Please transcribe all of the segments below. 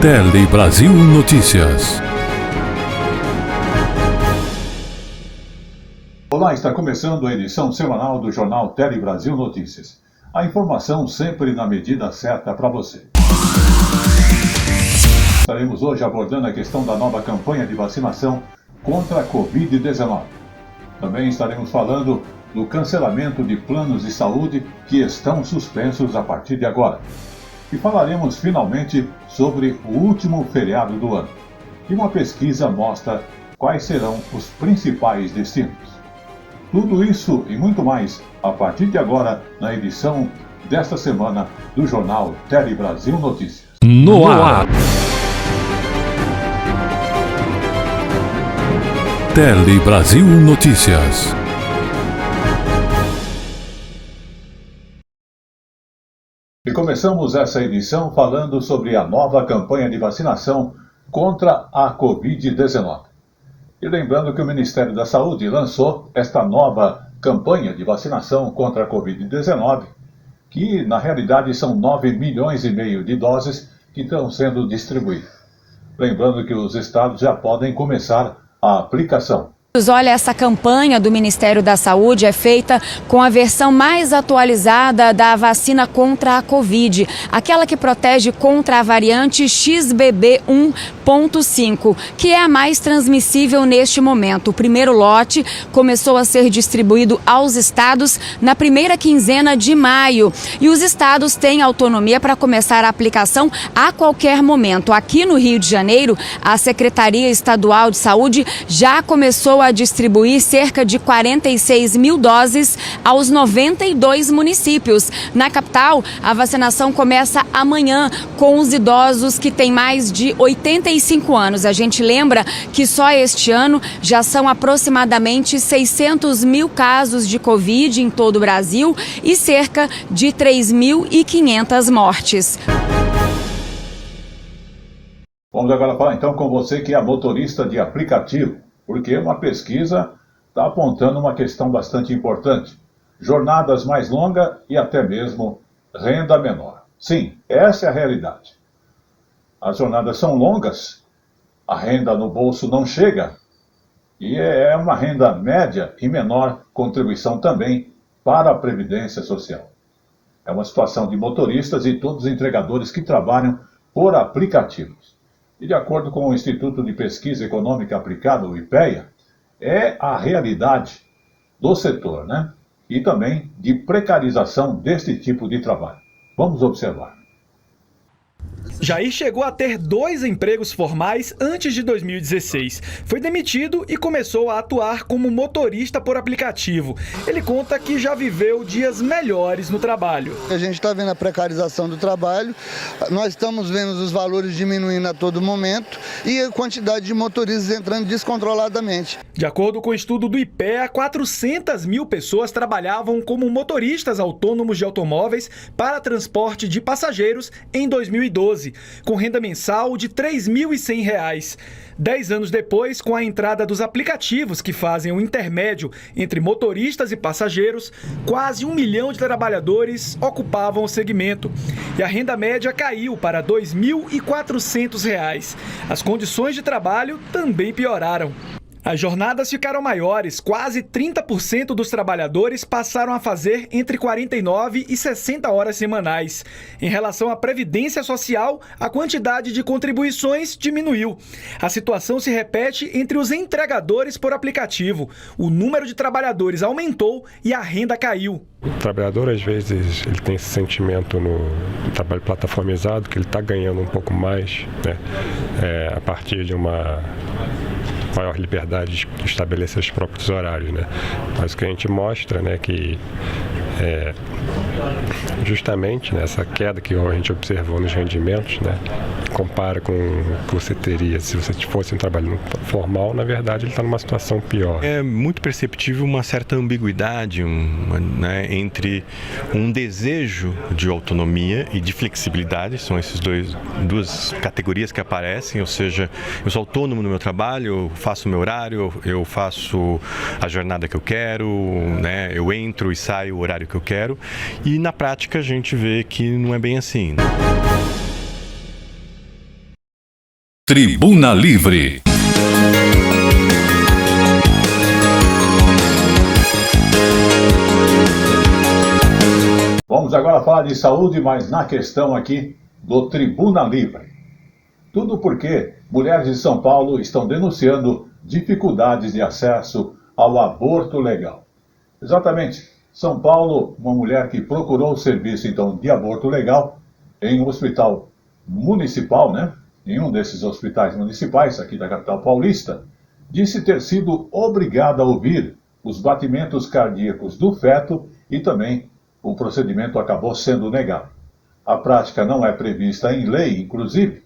Tele Brasil Notícias. Olá, está começando a edição semanal do jornal Tele Brasil Notícias. A informação sempre na medida certa para você. Estaremos hoje abordando a questão da nova campanha de vacinação contra a Covid-19. Também estaremos falando do cancelamento de planos de saúde que estão suspensos a partir de agora. E falaremos finalmente sobre o último feriado do ano. E uma pesquisa mostra quais serão os principais destinos. Tudo isso e muito mais a partir de agora na edição desta semana do jornal Tele Brasil Notícias. No ar. Tele Brasil Notícias. E começamos essa edição falando sobre a nova campanha de vacinação contra a Covid-19. E lembrando que o Ministério da Saúde lançou esta nova campanha de vacinação contra a Covid-19, que na realidade são 9,5 milhões de doses que estão sendo distribuídas. Lembrando que os estados já podem começar a aplicação. Olha, essa campanha do Ministério da Saúde é feita com a versão mais atualizada da vacina contra a Covid, aquela que protege contra a variante XBB 1.5, que é a mais transmissível neste momento. O primeiro lote começou a ser distribuído aos estados na primeira quinzena de maio e os estados têm autonomia para começar a aplicação a qualquer momento. Aqui no Rio de Janeiro, a Secretaria Estadual de Saúde já começou a distribuir cerca de 46 mil doses aos 92 municípios. Na capital, a vacinação começa amanhã com os idosos que têm mais de 85 anos. A gente lembra que só este ano já são aproximadamente 600 mil casos de Covid em todo o Brasil e cerca de 3.500 mortes. Vamos agora falar então com você que é motorista de aplicativo, porque uma pesquisa está apontando uma questão bastante importante. Jornadas mais longas e até mesmo renda menor. Sim, essa é a realidade. As jornadas são longas, a renda no bolso não chega, e é uma renda média e menor contribuição também para a Previdência Social. É uma situação de motoristas e todos os entregadores que trabalham por aplicativos. E de acordo com o Instituto de Pesquisa Econômica Aplicada, o IPEA, é a realidade do setor, né? E também de precarização deste tipo de trabalho. Vamos observar. Jair chegou a ter 2 empregos formais antes de 2016. Foi demitido e começou a atuar como motorista por aplicativo. Ele conta que já viveu dias melhores no trabalho. A gente está vendo a precarização do trabalho, nós estamos vendo os valores diminuindo a todo momento e a quantidade de motoristas entrando descontroladamente. De acordo com o estudo do IPEA, 400 mil pessoas trabalhavam como motoristas autônomos de automóveis para transporte de passageiros em 2012. Com renda mensal de R$ 3.100. 10 anos depois, com a entrada dos aplicativos que fazem o intermédio entre motoristas e passageiros, quase 1 milhão de trabalhadores ocupavam o segmento. E a renda média caiu para R$ 2.400. As condições de trabalho também pioraram. As jornadas ficaram maiores, quase 30% dos trabalhadores passaram a fazer entre 49 e 60 horas semanais. Em relação à Previdência Social, a quantidade de contribuições diminuiu. A situação se repete entre os entregadores por aplicativo. O número de trabalhadores aumentou e a renda caiu. O trabalhador, às vezes, ele tem esse sentimento no trabalho plataformizado, que ele está ganhando um pouco mais, né? A partir de uma maior liberdade de estabelecer os próprios horários, né? Mas o que a gente mostra, né, que justamente, né, essa queda que a gente observou nos rendimentos, né, compara com o que você teria se você fosse um trabalho formal, na verdade ele está numa situação pior. É muito perceptível uma certa ambiguidade né, entre um desejo de autonomia e de flexibilidade, são essas duas categorias que aparecem, ou seja, eu sou autônomo no meu trabalho, eu faço o meu horário, eu faço a jornada que eu quero, né, eu entro e saio o horário que eu quero, e na prática a gente vê que não é bem assim. Tribuna Livre. Vamos agora falar de saúde, mas na questão aqui do Tribuna Livre. Tudo porque mulheres de São Paulo estão denunciando dificuldades de acesso ao aborto legal. Exatamente, São Paulo, uma mulher que procurou o serviço então de aborto legal em um hospital municipal, em um desses hospitais municipais aqui da capital paulista, disse ter sido obrigada a ouvir os batimentos cardíacos do feto e também o procedimento acabou sendo negado. A prática não é prevista em lei, inclusive,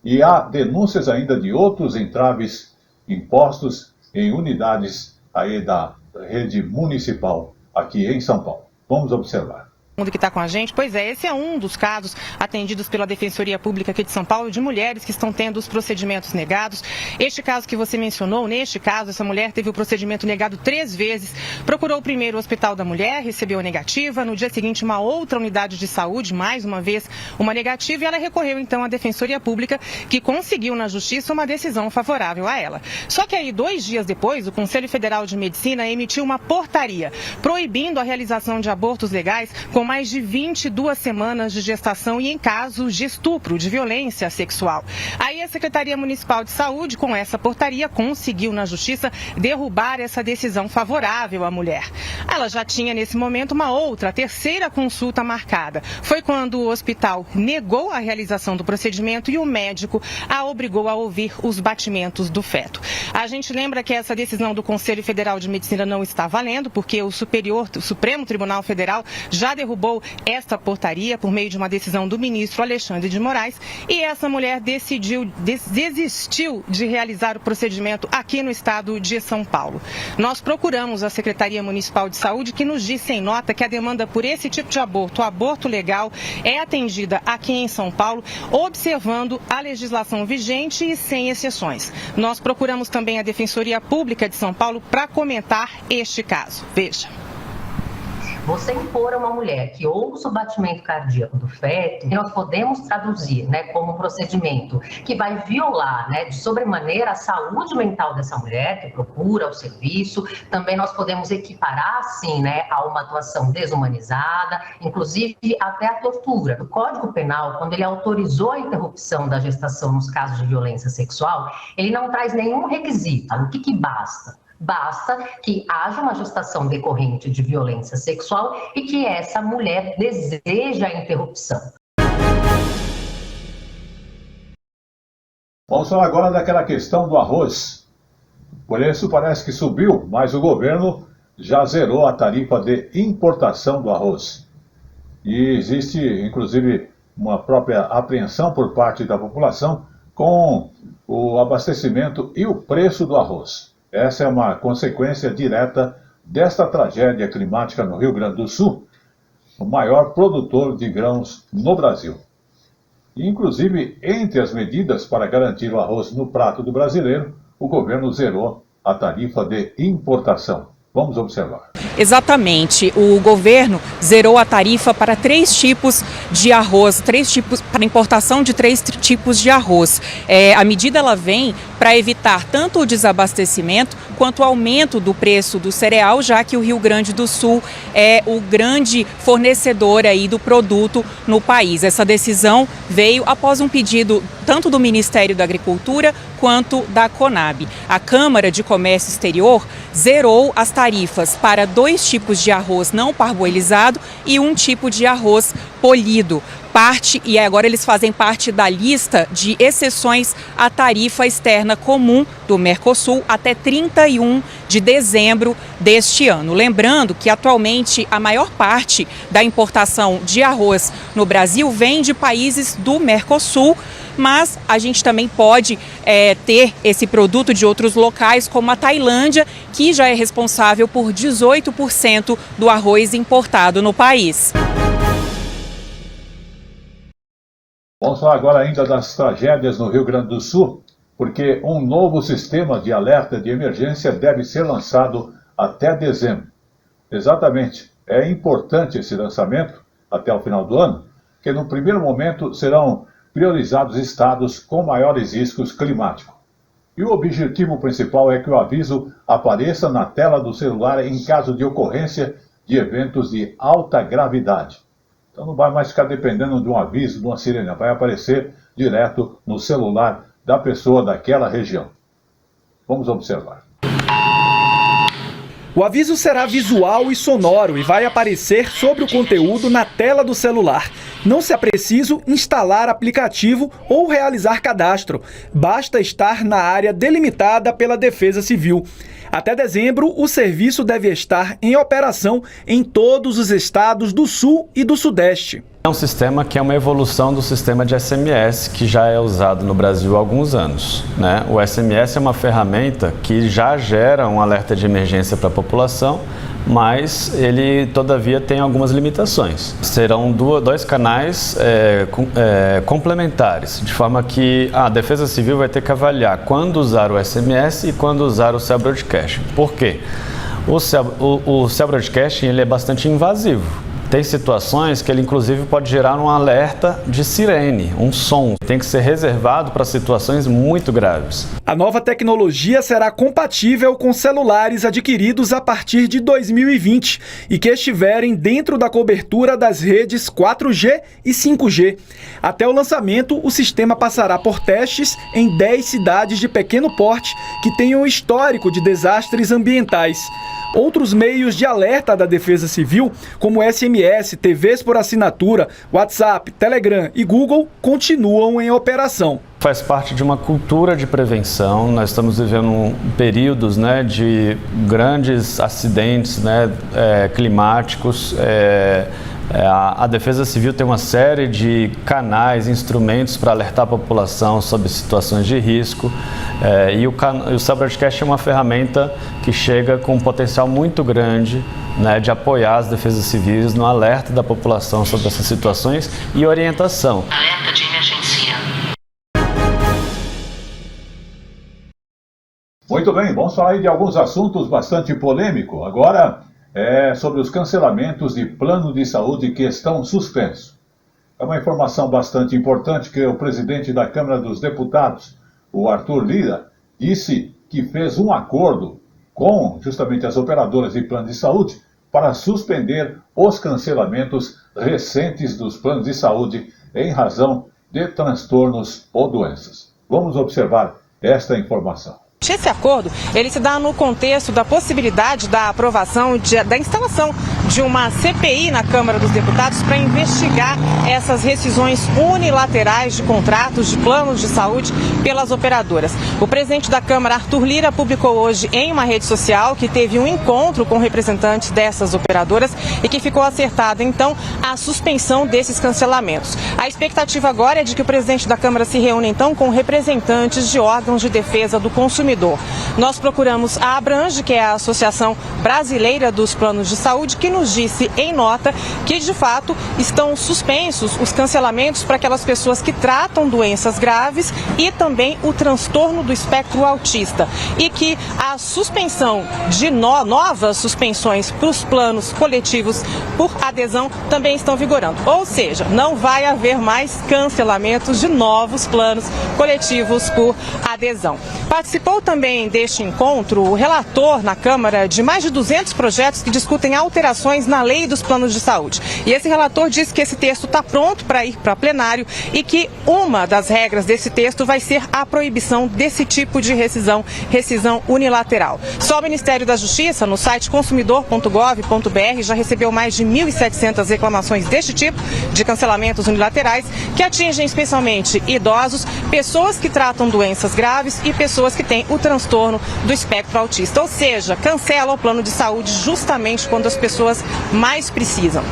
e há denúncias ainda de outros entraves impostos em unidades aí da rede municipal aqui em São Paulo. Vamos observar. Mundo que está com a gente, pois é, esse é um dos casos atendidos pela Defensoria Pública aqui de São Paulo, de mulheres que estão tendo os procedimentos negados. Este caso que você mencionou, neste caso, essa mulher teve o procedimento negado 3 vezes, procurou primeiro o Hospital da Mulher, recebeu a negativa, no dia seguinte uma outra unidade de saúde, mais uma vez uma negativa, e ela recorreu então à Defensoria Pública, que conseguiu na Justiça uma decisão favorável a ela. Só que aí, 2 dias depois, o Conselho Federal de Medicina emitiu uma portaria proibindo a realização de abortos legais com mais de 22 semanas de gestação e em casos de estupro, de violência sexual. Aí a Secretaria Municipal de Saúde, com essa portaria, conseguiu na Justiça derrubar essa decisão favorável à mulher. Ela já tinha nesse momento uma outra, terceira consulta marcada. Foi quando o hospital negou a realização do procedimento e o médico a obrigou a ouvir os batimentos do feto. A gente lembra que essa decisão do Conselho Federal de Medicina não está valendo, porque o Supremo Tribunal Federal já derrubou esta portaria por meio de uma decisão do ministro Alexandre de Moraes, e essa mulher desistiu de realizar o procedimento aqui no estado de São Paulo. Nós procuramos a Secretaria Municipal de Saúde, que nos disse em nota que a demanda por esse tipo de aborto, o aborto legal, é atendida aqui em São Paulo, observando a legislação vigente e sem exceções. Nós procuramos também a Defensoria Pública de São Paulo para comentar este caso. Veja. Você impor a uma mulher que ouça o batimento cardíaco do feto, nós podemos traduzir como um procedimento que vai violar de sobremaneira a saúde mental dessa mulher que procura o serviço. Também nós podemos equiparar, sim, a uma atuação desumanizada, inclusive até a tortura. O Código Penal, quando ele autorizou a interrupção da gestação nos casos de violência sexual, ele não traz nenhum requisito. O que basta? Basta que haja uma gestação decorrente de violência sexual e que essa mulher deseja a interrupção. Vamos falar agora daquela questão do arroz. O preço parece que subiu, mas o governo já zerou a tarifa de importação do arroz. E existe, inclusive, uma própria apreensão por parte da população com o abastecimento e o preço do arroz. Essa é uma consequência direta desta tragédia climática no Rio Grande do Sul, o maior produtor de grãos no Brasil. E, inclusive, entre as medidas para garantir o arroz no prato do brasileiro, o governo zerou a tarifa de importação. Vamos observar. Exatamente. O governo zerou a tarifa para 3 tipos de arroz, para importação de 3 tipos de arroz. A medida ela vem para evitar tanto o desabastecimento quanto o aumento do preço do cereal, já que o Rio Grande do Sul é o grande fornecedor aí do produto no país. Essa decisão veio após um pedido tanto do Ministério da Agricultura quanto da Conab. A Câmara de Comércio Exterior zerou as tarifas para 2 tipos de arroz não parboilizado e 1 tipo de arroz polido. E agora eles fazem parte da lista de exceções à tarifa externa comum do Mercosul até 31 de dezembro deste ano. Lembrando que atualmente a maior parte da importação de arroz no Brasil vem de países do Mercosul, mas a gente também pode ter esse produto de outros locais, como a Tailândia, que já é responsável por 18% do arroz importado no país. Vamos falar agora ainda das tragédias no Rio Grande do Sul, porque um novo sistema de alerta de emergência deve ser lançado até dezembro. Exatamente, é importante esse lançamento até o final do ano, que no primeiro momento serão priorizar os estados com maiores riscos climáticos. E o objetivo principal é que o aviso apareça na tela do celular em caso de ocorrência de eventos de alta gravidade. Então não vai mais ficar dependendo de um aviso, de uma sirene, vai aparecer direto no celular da pessoa daquela região. Vamos observar. O aviso será visual e sonoro e vai aparecer sobre o conteúdo na tela do celular. Não será preciso instalar aplicativo ou realizar cadastro. Basta estar na área delimitada pela Defesa Civil. Até dezembro, o serviço deve estar em operação em todos os estados do Sul e do Sudeste. É um sistema que é uma evolução do sistema de SMS que já é usado no Brasil há alguns anos, né? O SMS é uma ferramenta que já gera um alerta de emergência para a população, mas ele, todavia, tem algumas limitações. Serão dois canais complementares, de forma que a Defesa Civil vai ter que avaliar quando usar o SMS e quando usar o Cell Broadcasting. Por quê? O Cell Broadcasting ele é bastante invasivo. Tem situações que ele, inclusive, pode gerar um alerta de sirene, um som. Tem que ser reservado para situações muito graves. A nova tecnologia será compatível com celulares adquiridos a partir de 2020 e que estiverem dentro da cobertura das redes 4G e 5G. Até o lançamento, o sistema passará por testes em 10 cidades de pequeno porte que tenham histórico de desastres ambientais. Outros meios de alerta da Defesa Civil, como SMS, TVs por assinatura, WhatsApp, Telegram e Google, continuam em operação. Faz parte de uma cultura de prevenção. Nós estamos vivendo períodos, né, de grandes acidentes, né, climáticos. A Defesa Civil tem uma série de canais, instrumentos para alertar a população sobre situações de risco. E o Cell Broadcast é uma ferramenta que chega com um potencial muito grande, né, de apoiar as defesas civis no alerta da população sobre essas situações e orientação. Alerta de emergência. Muito bem, vamos falar aí de alguns assuntos bastante polêmicos. Agora sobre os cancelamentos de plano de saúde que estão suspensos. É uma informação bastante importante que o presidente da Câmara dos Deputados, o Arthur Lira, disse que fez um acordo com justamente as operadoras de plano de saúde para suspender os cancelamentos recentes dos planos de saúde em razão de transtornos ou doenças. Vamos observar esta informação. Esse acordo, ele se dá no contexto da possibilidade da aprovação, da instalação de uma CPI na Câmara dos Deputados para investigar essas rescisões unilaterais de contratos de planos de saúde pelas operadoras. O presidente da Câmara, Arthur Lira, publicou hoje em uma rede social que teve um encontro com representantes dessas operadoras e que ficou acertada, então, a suspensão desses cancelamentos. A expectativa agora é de que o presidente da Câmara se reúna, então, com representantes de órgãos de defesa do consumidor. Nós procuramos a Abrange, que é a Associação Brasileira dos Planos de Saúde, que nos disse em nota que, de fato, estão suspensos os cancelamentos para aquelas pessoas que tratam doenças graves e também o transtorno do espectro autista. E que a suspensão de novas suspensões para os planos coletivos por adesão também estão vigorando. Ou seja, não vai haver mais cancelamentos de novos planos coletivos por adesão. Participou também deste encontro o relator na Câmara de mais de 200 projetos que discutem alterações na lei dos planos de saúde. E esse relator disse que esse texto está pronto para ir para plenário e que uma das regras desse texto vai ser a proibição desse tipo de rescisão unilateral. Só o Ministério da Justiça, no site consumidor.gov.br, já recebeu mais de 1.700 reclamações deste tipo de cancelamentos unilaterais que atingem especialmente idosos, pessoas que tratam doenças graves e pessoas que têm o transtorno do espectro autista. Ou seja, cancela o plano de saúde justamente quando as pessoas mais precisam.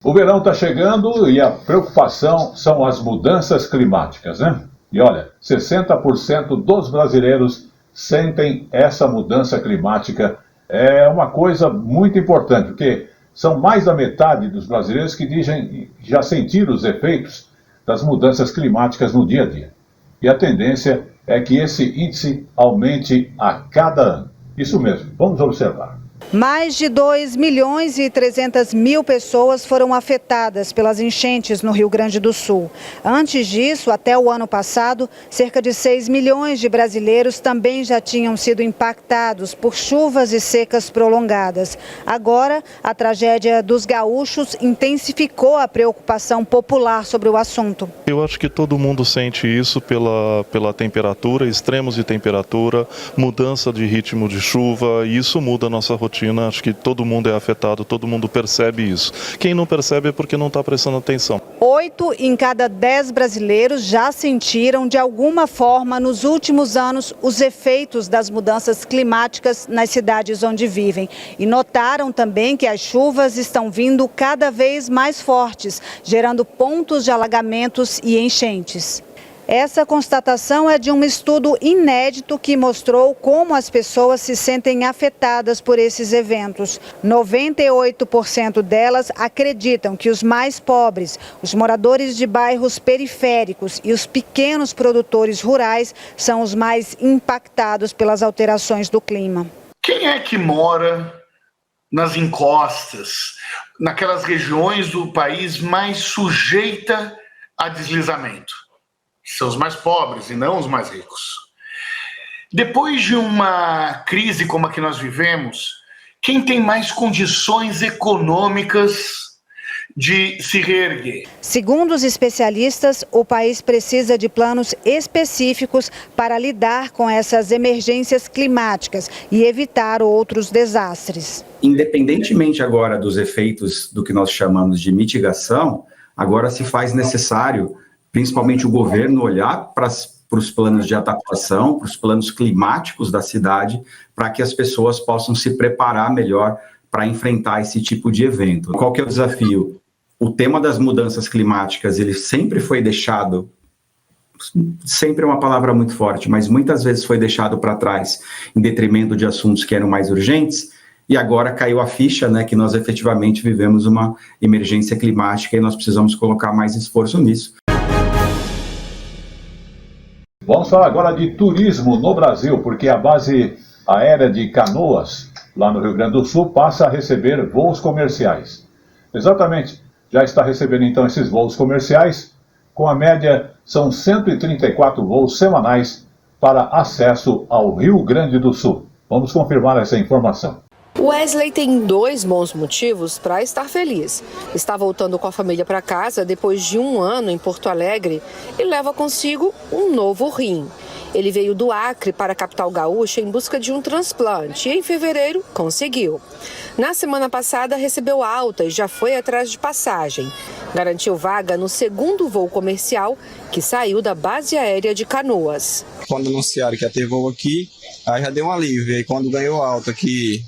O verão está chegando e a preocupação são as mudanças climáticas, né? E olha, 60% dos brasileiros sentem essa mudança climática. É uma coisa muito importante, porque são mais da metade dos brasileiros que dizem já sentir os efeitos das mudanças climáticas no dia a dia. E a tendência é que esse índice aumente a cada ano. Isso mesmo, vamos observar. Mais de 2.300.000 pessoas foram afetadas pelas enchentes no Rio Grande do Sul. Antes disso, até o ano passado, cerca de 6 milhões de brasileiros também já tinham sido impactados por chuvas e secas prolongadas. Agora, a tragédia dos gaúchos intensificou a preocupação popular sobre o assunto. Eu acho que todo mundo sente isso pela temperatura, extremos de temperatura, mudança de ritmo de chuva, e isso muda a nossa rotina. Acho que todo mundo é afetado, todo mundo percebe isso. Quem não percebe é porque não está prestando atenção. 8 em cada 10 brasileiros já sentiram de alguma forma nos últimos anos os efeitos das mudanças climáticas nas cidades onde vivem. E notaram também que as chuvas estão vindo cada vez mais fortes, gerando pontos de alagamentos e enchentes. Essa constatação é de um estudo inédito que mostrou como as pessoas se sentem afetadas por esses eventos. 98% delas acreditam que os mais pobres, os moradores de bairros periféricos e os pequenos produtores rurais são os mais impactados pelas alterações do clima. Quem é que mora nas encostas, naquelas regiões do país mais sujeita a deslizamento? São os mais pobres e não os mais ricos. Depois de uma crise como a que nós vivemos, quem tem mais condições econômicas de se reerguer? Segundo os especialistas, o país precisa de planos específicos para lidar com essas emergências climáticas e evitar outros desastres. Independentemente agora dos efeitos do que nós chamamos de mitigação, agora se faz necessário principalmente o governo olhar para os planos de adaptação, para os planos climáticos da cidade, para que as pessoas possam se preparar melhor para enfrentar esse tipo de evento. Qual que é o desafio? O tema das mudanças climáticas, ele sempre foi deixado, sempre é uma palavra muito forte, mas muitas vezes foi deixado para trás, em detrimento de assuntos que eram mais urgentes, e agora caiu a ficha, né, que nós efetivamente vivemos uma emergência climática e nós precisamos colocar mais esforço nisso. Vamos falar agora de turismo no Brasil, porque a base aérea de Canoas, lá no Rio Grande do Sul, passa a receber voos comerciais. Exatamente, já está recebendo então esses voos comerciais, com a média são 134 voos semanais para acesso ao Rio Grande do Sul. Vamos confirmar essa informação. Wesley tem 2 bons motivos para estar feliz. Está voltando com a família para casa depois de 1 ano em Porto Alegre e leva consigo um novo rim. Ele veio do Acre para a capital gaúcha em busca de um transplante e em fevereiro conseguiu. Na semana passada recebeu alta e já foi atrás de passagem. Garantiu vaga no 2º voo comercial que saiu da base aérea de Canoas. Quando anunciaram que ia ter voo aqui, aí já deu um alívio. Aí quando ganhou alta que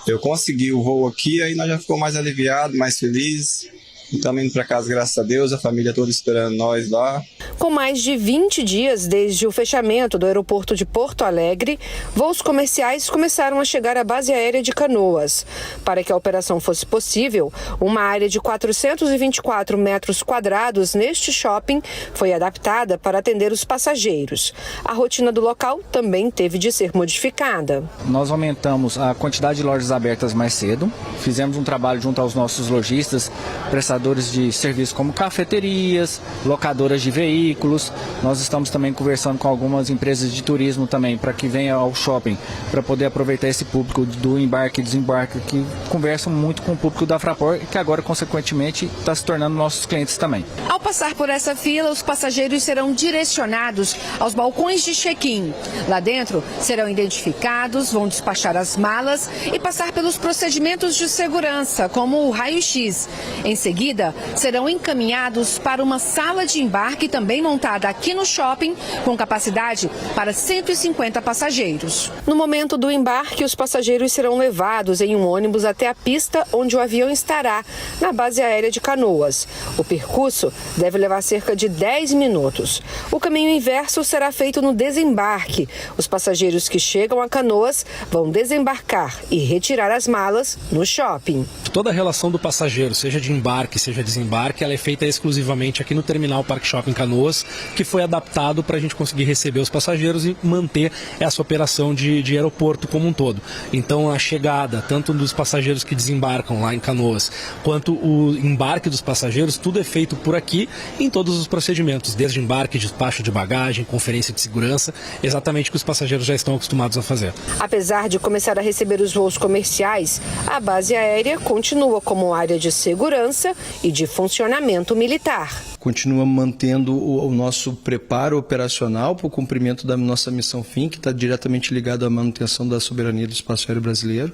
eu consegui o voo aqui, aí nós já ficou mais aliviado, mais feliz. Estamos indo para casa, graças a Deus, a família toda esperando nós lá. Com mais de 20 dias desde o fechamento do aeroporto de Porto Alegre, voos comerciais começaram a chegar à base aérea de Canoas. Para que a operação fosse possível, uma área de 424 metros quadrados neste shopping foi adaptada para atender os passageiros. A rotina do local também teve de ser modificada. Nós aumentamos a quantidade de lojas abertas mais cedo, fizemos um trabalho junto aos nossos lojistas, prestadores de serviços como cafeterias, locadoras de veículos. Nós estamos também conversando com algumas empresas de turismo também para que venha ao shopping, para poder aproveitar esse público do embarque e desembarque que conversam muito com o público da Fraport e que agora, consequentemente, está se tornando nossos clientes também. Ao passar por essa fila, os passageiros serão direcionados aos balcões de check-in. Lá dentro serão identificados, vão despachar as malas e passar pelos procedimentos de segurança, como o raio-x. Em seguida, serão encaminhados para uma sala de embarque também montada aqui no shopping, com capacidade para 150 passageiros. No momento do embarque, os passageiros serão levados em um ônibus até a pista onde o avião estará, na base aérea de Canoas. O percurso deve levar cerca de 10 minutos. O caminho inverso será feito no desembarque. Os passageiros que chegam a Canoas vão desembarcar e retirar as malas no shopping. Toda a relação do passageiro, seja de embarque, seja desembarque, ela é feita exclusivamente aqui no Terminal Parque Shopping Canoas. Canoas, que foi adaptado para a gente conseguir receber os passageiros e manter essa operação de aeroporto como um todo. Então a chegada, tanto dos passageiros que desembarcam lá em Canoas, quanto o embarque dos passageiros, tudo é feito por aqui em todos os procedimentos, desde embarque, despacho de bagagem, conferência de segurança, exatamente o que os passageiros já estão acostumados a fazer. Apesar de começar a receber os voos comerciais, a base aérea continua como área de segurança e de funcionamento militar. Continua mantendo o nosso preparo operacional para o cumprimento da nossa missão fim, que está diretamente ligado à manutenção da soberania do espaço aéreo brasileiro.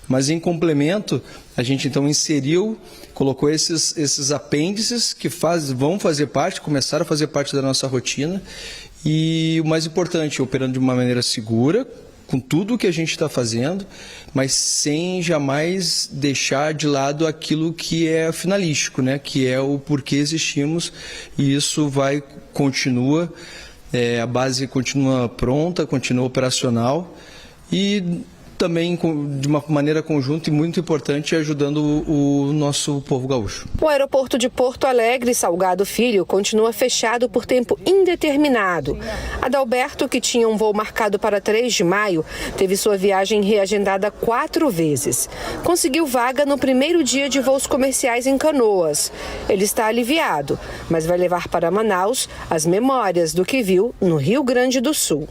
Mas, em complemento, a gente então colocou esses apêndices que vão fazer parte, começaram a fazer parte da nossa rotina. E o mais importante, operando de uma maneira segura, com tudo o que a gente está fazendo, mas sem jamais deixar de lado aquilo que é finalístico, né? Que é o porquê existimos, e isso continua, a base continua pronta, continua operacional e também de uma maneira conjunta e muito importante ajudando o nosso povo gaúcho. O aeroporto de Porto Alegre, Salgado Filho, continua fechado por tempo indeterminado. Adalberto, que tinha um voo marcado para 3 de maio, teve sua viagem reagendada 4 vezes. Conseguiu vaga no primeiro dia de voos comerciais em Canoas. Ele está aliviado, mas vai levar para Manaus as memórias do que viu no Rio Grande do Sul.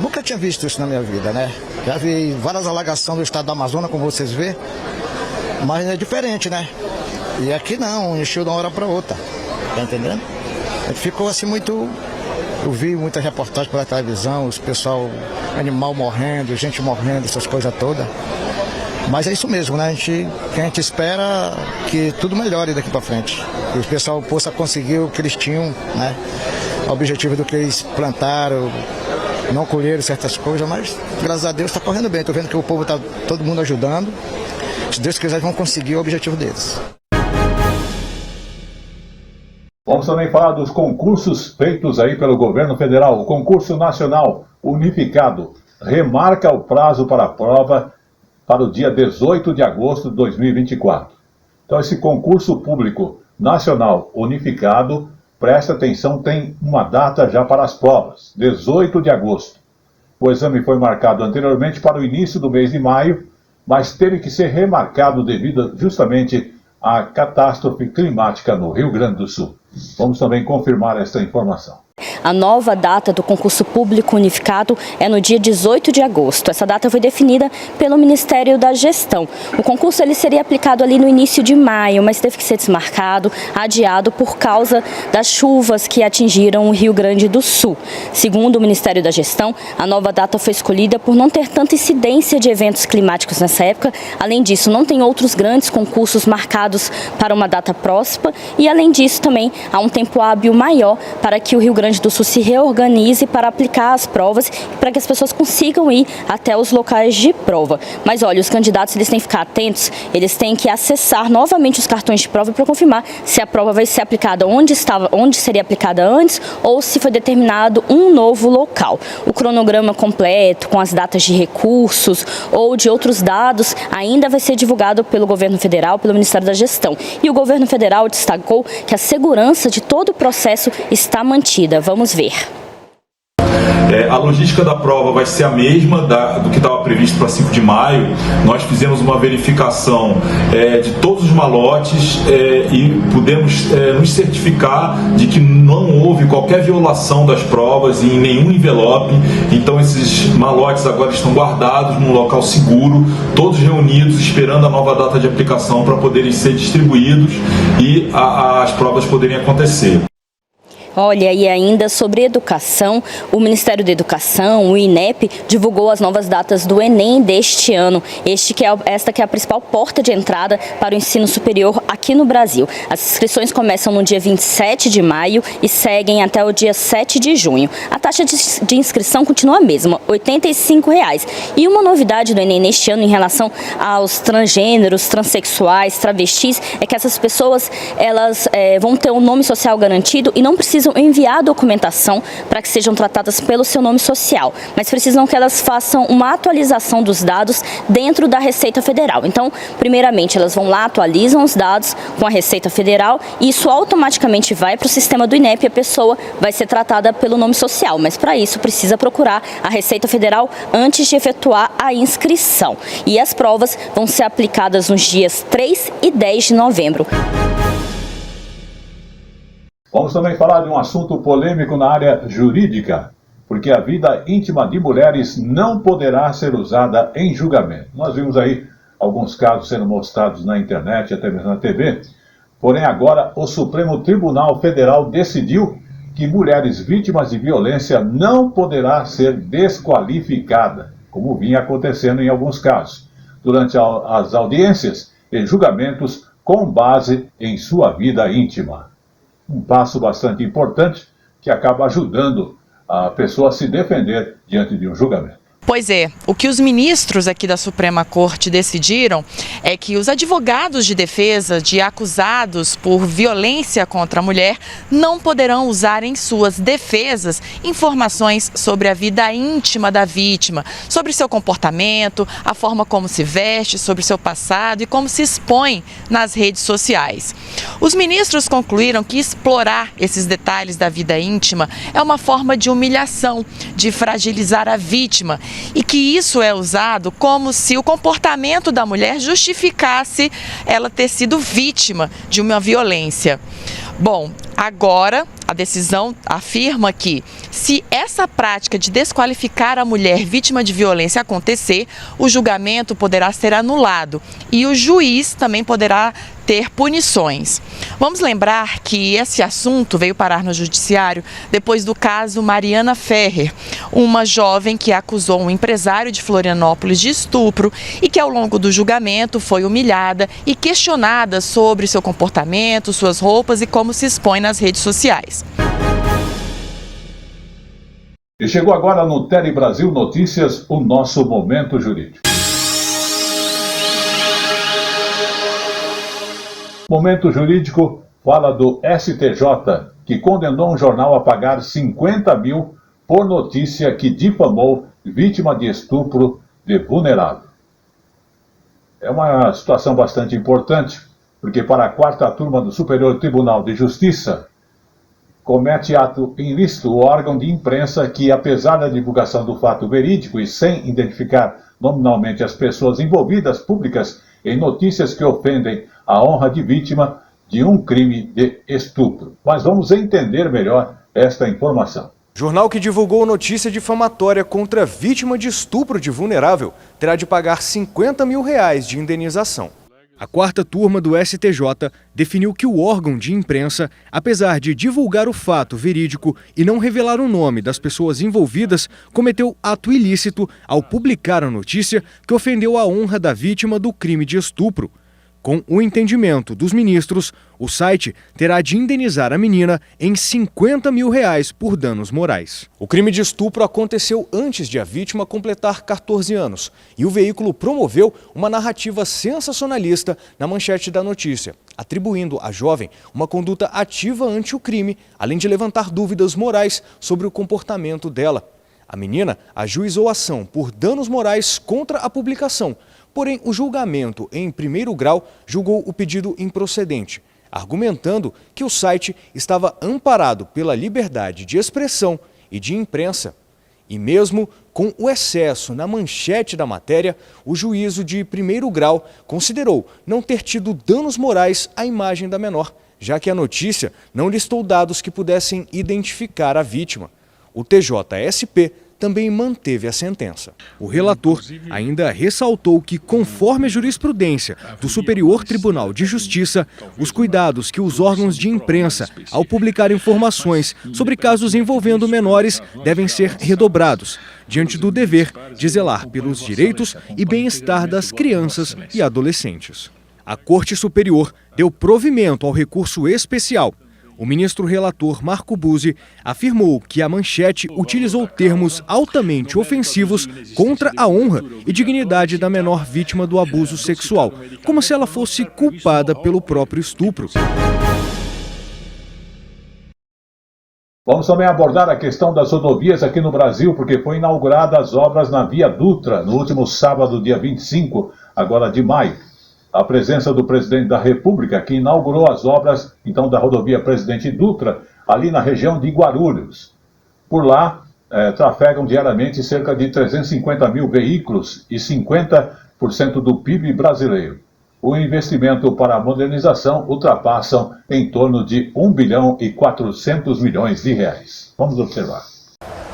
Nunca tinha visto isso na minha vida, né? Já vi várias alagações do estado do Amazonas, como vocês vê, mas é diferente, né? E aqui não, encheu de uma hora para outra, tá entendendo? A gente ficou assim muito... Eu vi muitas reportagens pela televisão, os pessoal, animal morrendo, gente morrendo, essas coisas todas. Mas é isso mesmo, né? A gente espera que tudo melhore daqui para frente. Que o pessoal possa conseguir o que eles tinham, né? O objetivo do que eles plantaram, não colheram certas coisas, mas graças a Deus está correndo bem. Estou vendo que o povo está todo mundo ajudando. Se Deus quiser, vão conseguir o objetivo deles. Vamos também falar dos concursos feitos aí pelo governo federal. O concurso nacional unificado remarca o prazo para a prova para o dia 18 de agosto de 2024. Então, esse concurso público nacional unificado, presta atenção, tem uma data já para as provas, 18 de agosto. O exame foi marcado anteriormente para o início do mês de maio, mas teve que ser remarcado devido justamente à catástrofe climática no Rio Grande do Sul. Vamos também confirmar esta informação. A nova data do concurso público unificado é no dia 18 de agosto. Essa data foi definida pelo Ministério da Gestão. O concurso ele seria aplicado ali no início de maio, mas teve que ser desmarcado, adiado por causa das chuvas que atingiram o Rio Grande do Sul. Segundo o Ministério da Gestão, a nova data foi escolhida por não ter tanta incidência de eventos climáticos nessa época. Além disso, não tem outros grandes concursos marcados para uma data próxima e, além disso, também há um tempo hábil maior para que o Rio Grande do Sul se reorganize para aplicar as provas, para que as pessoas consigam ir até os locais de prova. Mas olha, os candidatos eles têm que ficar atentos, eles têm que acessar novamente os cartões de prova para confirmar se a prova vai ser aplicada onde seria aplicada antes ou se foi determinado um novo local. O cronograma completo, com as datas de recursos ou de outros dados, ainda vai ser divulgado pelo governo federal, pelo Ministério da Gestão. E o governo federal destacou que a segurança de todo o processo está mantida. Vamos ver. A logística da prova vai ser a mesma do que estava previsto para 5 de maio. Nós fizemos uma verificação de todos os malotes e pudemos nos certificar de que não houve qualquer violação das provas em nenhum envelope. Então esses malotes agora estão guardados num local seguro, todos reunidos, esperando a nova data de aplicação para poderem ser distribuídos e as provas poderem acontecer. Olha, e ainda sobre educação, o Ministério da Educação, o INEP, divulgou as novas datas do Enem deste ano. Esta que é a principal porta de entrada para o ensino superior aqui no Brasil. As inscrições começam no dia 27 de maio e seguem até o dia 7 de junho. A taxa de inscrição continua a mesma, R$ 85,00. E uma novidade do Enem neste ano em relação aos transgêneros, transexuais, travestis, é que essas pessoas elas vão ter um nome social garantido e não precisam precisam enviar a documentação para que sejam tratadas pelo seu nome social, mas precisam que elas façam uma atualização dos dados dentro da Receita Federal. Então, primeiramente, elas vão lá, atualizam os dados com a Receita Federal e isso automaticamente vai para o sistema do INEP e a pessoa vai ser tratada pelo nome social, mas para isso precisa procurar a Receita Federal antes de efetuar a inscrição. E as provas vão ser aplicadas nos dias 3 e 10 de novembro. Vamos também falar de um assunto polêmico na área jurídica, porque a vida íntima de mulheres não poderá ser usada em julgamento. Nós vimos aí alguns casos sendo mostrados na internet, até mesmo na TV, porém agora o Supremo Tribunal Federal decidiu que mulheres vítimas de violência não poderá ser desqualificada, como vinha acontecendo em alguns casos, durante as audiências e julgamentos com base em sua vida íntima. Um passo bastante importante que acaba ajudando a pessoa a se defender diante de um julgamento. Pois é, o que os ministros aqui da Suprema Corte decidiram é que os advogados de defesa de acusados por violência contra a mulher não poderão usar em suas defesas informações sobre a vida íntima da vítima, sobre seu comportamento, a forma como se veste, sobre seu passado e como se expõe nas redes sociais. Os ministros concluíram que explorar esses detalhes da vida íntima é uma forma de humilhação, de fragilizar a vítima, e que isso é usado como se o comportamento da mulher justificasse ela ter sido vítima de uma violência. Bom, agora a decisão afirma que, se essa prática de desqualificar a mulher vítima de violência acontecer, o julgamento poderá ser anulado e o juiz também poderá ter punições. Vamos lembrar que esse assunto veio parar no judiciário depois do caso Mariana Ferrer, uma jovem que acusou um empresário de Florianópolis de estupro e que ao longo do julgamento foi humilhada e questionada sobre seu comportamento, suas roupas e como se expõe nas redes sociais. E chegou agora no Tele Brasil Notícias o nosso Momento Jurídico. Momento Jurídico fala do STJ, que condenou um jornal a pagar 50 mil por notícia que difamou vítima de estupro de vulnerável. É uma situação bastante importante, porque para a 4ª turma do Superior Tribunal de Justiça, comete ato ilícito o órgão de imprensa que, apesar da divulgação do fato verídico e sem identificar nominalmente as pessoas envolvidas públicas em notícias que ofendem a honra de vítima de um crime de estupro. Mas vamos entender melhor esta informação. Jornal que divulgou notícia difamatória contra vítima de estupro de vulnerável terá de pagar 50 mil reais de indenização. A 4ª turma do STJ definiu que o órgão de imprensa, apesar de divulgar o fato verídico e não revelar o nome das pessoas envolvidas, cometeu ato ilícito ao publicar a notícia que ofendeu a honra da vítima do crime de estupro. Com o entendimento dos ministros, o site terá de indenizar a menina em 50 mil reais por danos morais. O crime de estupro aconteceu antes de a vítima completar 14 anos e o veículo promoveu uma narrativa sensacionalista na manchete da notícia, atribuindo à jovem uma conduta ativa ante o crime, além de levantar dúvidas morais sobre o comportamento dela. A menina ajuizou a ação por danos morais contra a publicação. Porém, o julgamento em primeiro grau julgou o pedido improcedente, argumentando que o site estava amparado pela liberdade de expressão e de imprensa. E mesmo com o excesso na manchete da matéria, o juízo de primeiro grau considerou não ter tido danos morais à imagem da menor, já que a notícia não listou dados que pudessem identificar a vítima. O TJSP também manteve a sentença. O relator ainda ressaltou que, conforme a jurisprudência do Superior Tribunal de Justiça, os cuidados que os órgãos de imprensa, ao publicar informações sobre casos envolvendo menores, devem ser redobrados, diante do dever de zelar pelos direitos e bem-estar das crianças e adolescentes. A Corte Superior deu provimento ao recurso especial. O ministro relator Marco Buzzi afirmou que a manchete utilizou termos altamente ofensivos contra a honra e dignidade da menor vítima do abuso sexual, como se ela fosse culpada pelo próprio estupro. Vamos também abordar a questão das rodovias aqui no Brasil, porque foi inaugurada as obras na Via Dutra no último sábado, dia 25, agora de maio. A presença do presidente da República, que inaugurou as obras, então, da rodovia Presidente Dutra, ali na região de Guarulhos. Por lá, trafegam diariamente cerca de 350 mil veículos e 50% do PIB brasileiro. O investimento para a modernização ultrapassam em torno de 1 bilhão e 400 milhões de reais. Vamos observar.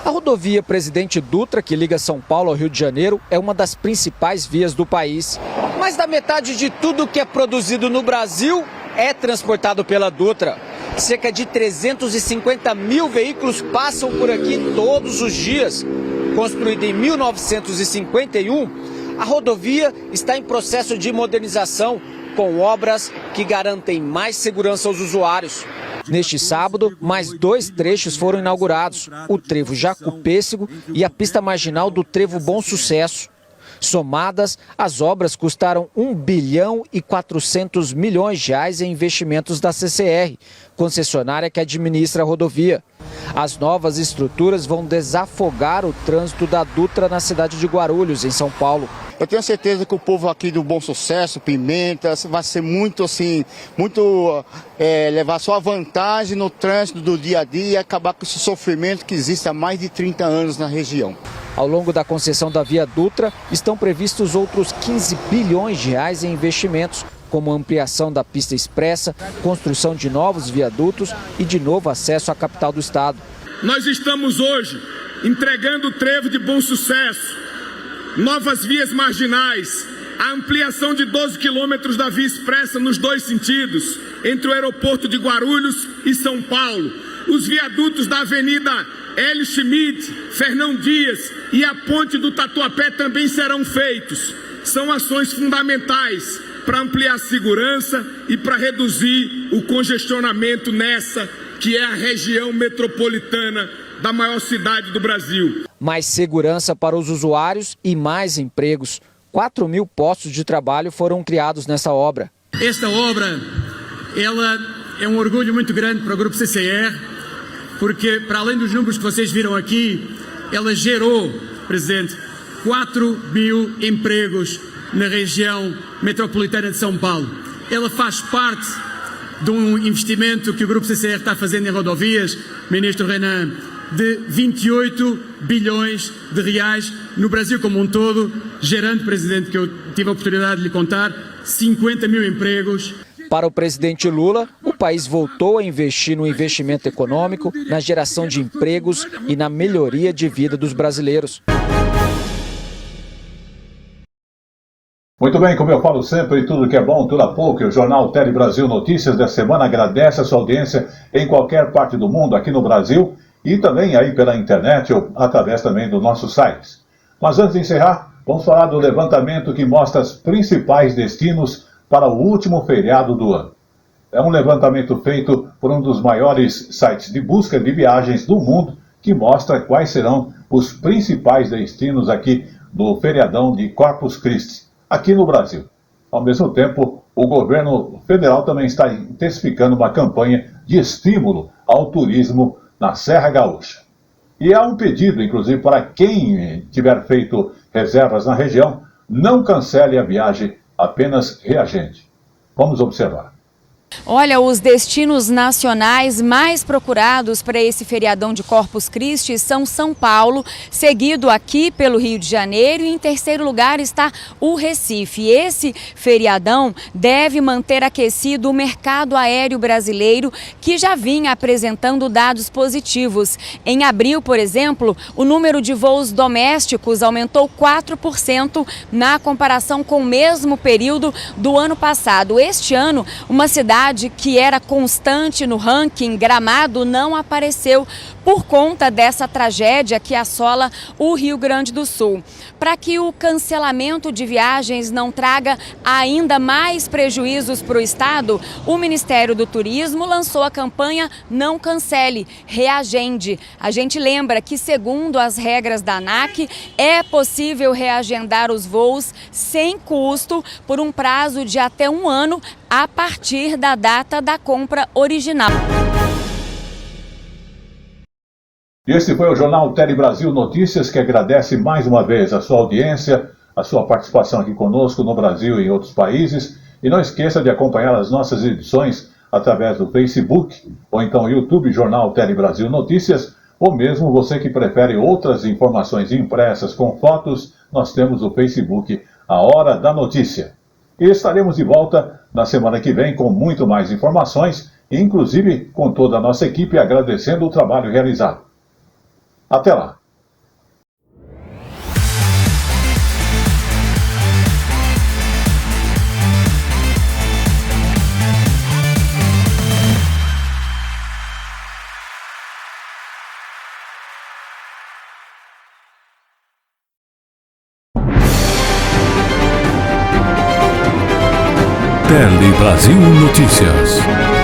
A rodovia Presidente Dutra, que liga São Paulo ao Rio de Janeiro, é uma das principais vias do país. Mais da metade de tudo que é produzido no Brasil é transportado pela Dutra. Cerca de 350 mil veículos passam por aqui todos os dias. Construída em 1951, a rodovia está em processo de modernização, com obras que garantem mais segurança aos usuários. Neste sábado, mais 2 trechos foram inaugurados, o trevo Jacu-Pêssego e a pista marginal do trevo Bom Sucesso. Somadas, as obras custaram 1 bilhão e 400 milhões de reais em investimentos da CCR, concessionária que administra a rodovia. As novas estruturas vão desafogar o trânsito da Dutra na cidade de Guarulhos, em São Paulo. Eu tenho certeza que o povo aqui do Bom Sucesso, Pimenta, vai ser levar sua vantagem no trânsito do dia a dia e acabar com esse sofrimento que existe há mais de 30 anos na região. Ao longo da concessão da Via Dutra, estão previstos outros 15 bilhões de reais em investimentos, como ampliação da pista expressa, construção de novos viadutos e de novo acesso à capital do estado. Nós estamos hoje entregando o trevo de Bom Sucesso, novas vias marginais, a ampliação de 12 quilômetros da via expressa nos 2 sentidos, entre o aeroporto de Guarulhos e São Paulo, os viadutos da Avenida Hélio Schmidt, Fernão Dias e a ponte do Tatuapé também serão feitos. São ações fundamentais para ampliar a segurança e para reduzir o congestionamento nessa que é a região metropolitana da maior cidade do Brasil. Mais segurança para os usuários e mais empregos. 4 mil postos de trabalho foram criados nessa obra. Esta obra, ela é um orgulho muito grande para o Grupo CCR, porque para além dos números que vocês viram aqui, ela gerou, Presidente, 4 mil empregos na região metropolitana de São Paulo. Ela faz parte de um investimento que o Grupo CCR está fazendo em rodovias, Ministro Renan, de 28 bilhões de reais no Brasil como um todo, gerando, Presidente, que eu tive a oportunidade de lhe contar, 50 mil empregos. Para o presidente Lula, o país voltou a investir no investimento econômico, na geração de empregos e na melhoria de vida dos brasileiros. Muito bem, como eu falo sempre, tudo que é bom dura pouco. O jornal Tele Brasil Notícias da semana agradece a sua audiência em qualquer parte do mundo, aqui no Brasil, e também aí pela internet ou através também do nosso site. Mas antes de encerrar, vamos falar do levantamento que mostra os principais destinos para o último feriado do ano. É um levantamento feito por um dos maiores sites de busca de viagens do mundo, que mostra quais serão os principais destinos aqui do feriadão de Corpus Christi, aqui no Brasil. Ao mesmo tempo, o governo federal também está intensificando uma campanha de estímulo ao turismo na Serra Gaúcha. E há um pedido, inclusive, para quem tiver feito reservas na região, não cancele a viagem, apenas reagende. Vamos observar. Olha, os destinos nacionais mais procurados para esse feriadão de Corpus Christi são São Paulo, seguido aqui pelo Rio de Janeiro, e em terceiro lugar está o Recife. Esse feriadão deve manter aquecido o mercado aéreo brasileiro, que já vinha apresentando dados positivos. Em abril, por exemplo, o número de voos domésticos aumentou 4% na comparação com o mesmo período do ano passado. Este ano, uma cidade que era constante no ranking, Gramado, não apareceu por conta dessa tragédia que assola o Rio Grande do Sul. Para que o cancelamento de viagens não traga ainda mais prejuízos para o estado, o Ministério do Turismo lançou a campanha Não Cancele, Reagende. A gente lembra que, segundo as regras da ANAC, é possível reagendar os voos sem custo por um prazo de até 1 ano a partir da data da compra original. E esse foi o Jornal Tele Brasil Notícias, que agradece mais uma vez a sua audiência, a sua participação aqui conosco no Brasil e em outros países. E não esqueça de acompanhar as nossas edições através do Facebook, ou então YouTube Jornal Tele Brasil Notícias, ou mesmo você que prefere outras informações impressas com fotos, nós temos o Facebook A Hora da Notícia. E estaremos de volta na semana que vem com muito mais informações, inclusive com toda a nossa equipe agradecendo o trabalho realizado. Até lá! Tele Brasil Notícias.